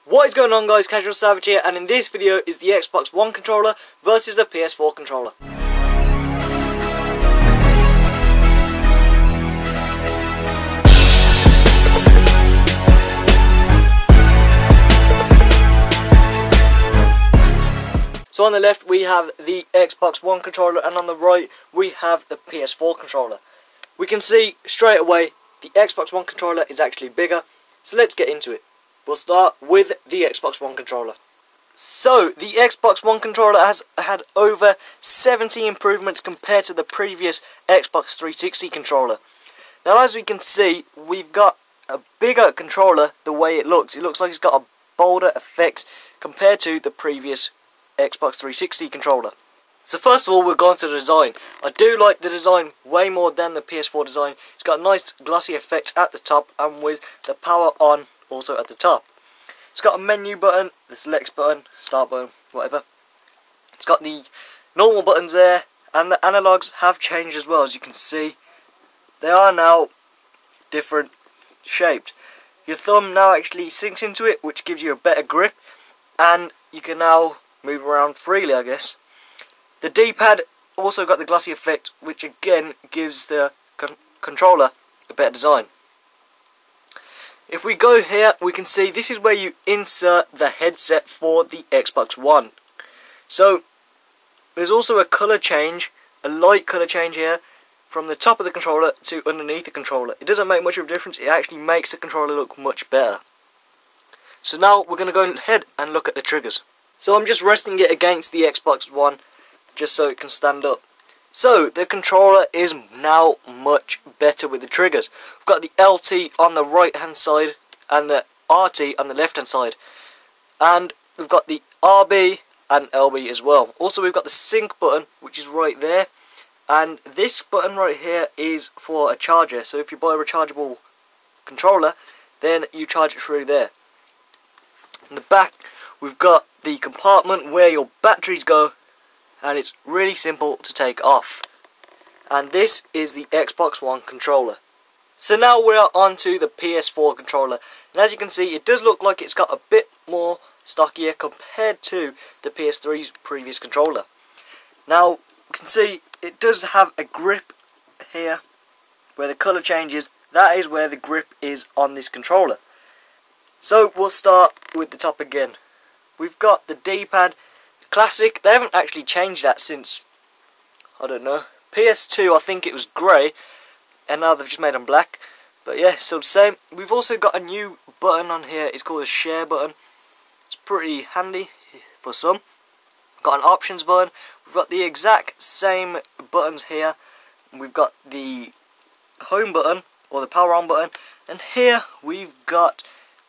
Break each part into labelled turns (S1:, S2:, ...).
S1: What is going on, guys? CasualSavage here, and in this video is the Xbox One controller versus the PS4 controller. So on the left we have the Xbox One controller, and on the right we have the PS4 controller. We can see straight away the Xbox One controller is actually bigger, so let's get into it. We'll start with the Xbox One controller. So, the Xbox One controller has had over 70 improvements compared to the previous Xbox 360 controller. Now, as we can see, we've got a bigger controller the way it looks. It looks like it's got a bolder effect compared to the previous Xbox 360 controller. So first of all, we're going to the design. I do like the design way more than the PS4 design. It's got a nice glossy effect at the top, and with the power on also at the top. It's got a menu button, the select button, start button, whatever. It's got the normal buttons there, and the analogs have changed as well. As you can see, they are now different shaped. Your thumb now actually sinks into it, which gives you a better grip, and you can now move around freely, I guess. The D-pad also got the glossy effect, which again gives the controller a better design. If we go here, we can see this is where you insert the headset for the Xbox One. So there's also a colour change, a light colour change here, from the top of the controller to underneath the controller. It doesn't make much of a difference, it actually makes the controller look much better. So now we're going to go ahead and look at the triggers. So I'm just resting it against the Xbox One, just so it can stand up. So the controller is now much better with the triggers. We've got the LT on the right hand side and the RT on the left hand side, and we've got the RB and LB as well. Also we've got the sync button, which is right there, and this button right here is for a charger. So if you buy a rechargeable controller, then you charge it through there. In the back we've got the compartment where your batteries go, and it's really simple to take off. And this is the Xbox One controller. So now we're on to the PS4 controller, and as you can see, it does look like it's got a bit more stockier compared to the PS3's previous controller. Now you can see it does have a grip here where the colour changes. That is where the grip is on this controller. So we'll start with the top again. We've got the D-pad Classic. They haven't actually changed that since, I don't know, PS2 I think it was grey, and now they've just made them black. But yeah, still the same. We've also got a new button on here, it's called a share button. It's pretty handy for some. Got an options button. We've got the exact same buttons here. We've got the home button, or the power on button, and here we've got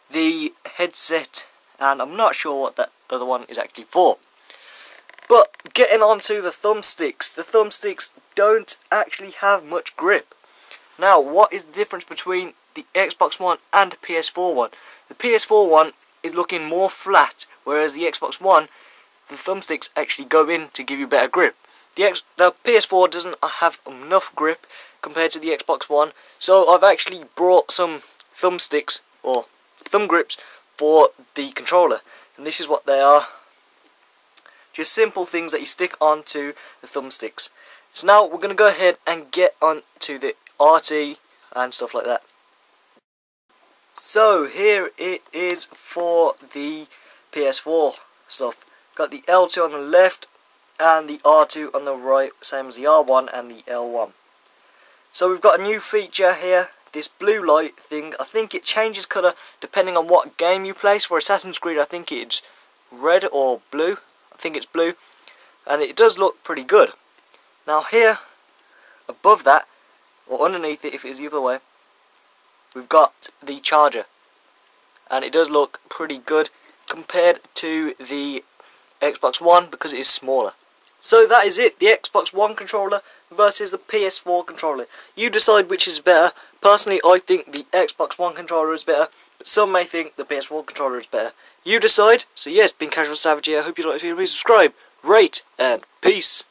S1: the headset, and I'm not sure what that other one is actually for. But getting on to the thumbsticks don't actually have much grip. Now, what is the difference between the Xbox One and the PS4 one? The PS4 one is looking more flat, whereas the Xbox One, the thumbsticks actually go in to give you better grip. The PS4 doesn't have enough grip compared to the Xbox One, so I've actually brought some thumbsticks, or thumb grips, for the controller, and this is what they are. Just simple things that you stick onto the thumbsticks. So now we're going to go ahead and get on to the RT and stuff like that. So here it is for the PS4 stuff. Got the L2 on the left and the R2 on the right, same as the R1 and the L1. So we've got a new feature here, this blue light thing. I think it changes colour depending on what game you play. For Assassin's Creed I think it's red or blue. I think it's blue, and it does look pretty good. Now here, above that, or underneath it if it is the other way, we've got the charger, and it does look pretty good compared to the Xbox One because it is smaller. So that is it, the Xbox One controller versus the PS4 controller. You decide which is better. Personally, I think the Xbox One controller is better, but some may think the PS4 controller is better. You decide. So yes, been CasualSavage here. I hope you like the video. Please subscribe, rate, and peace.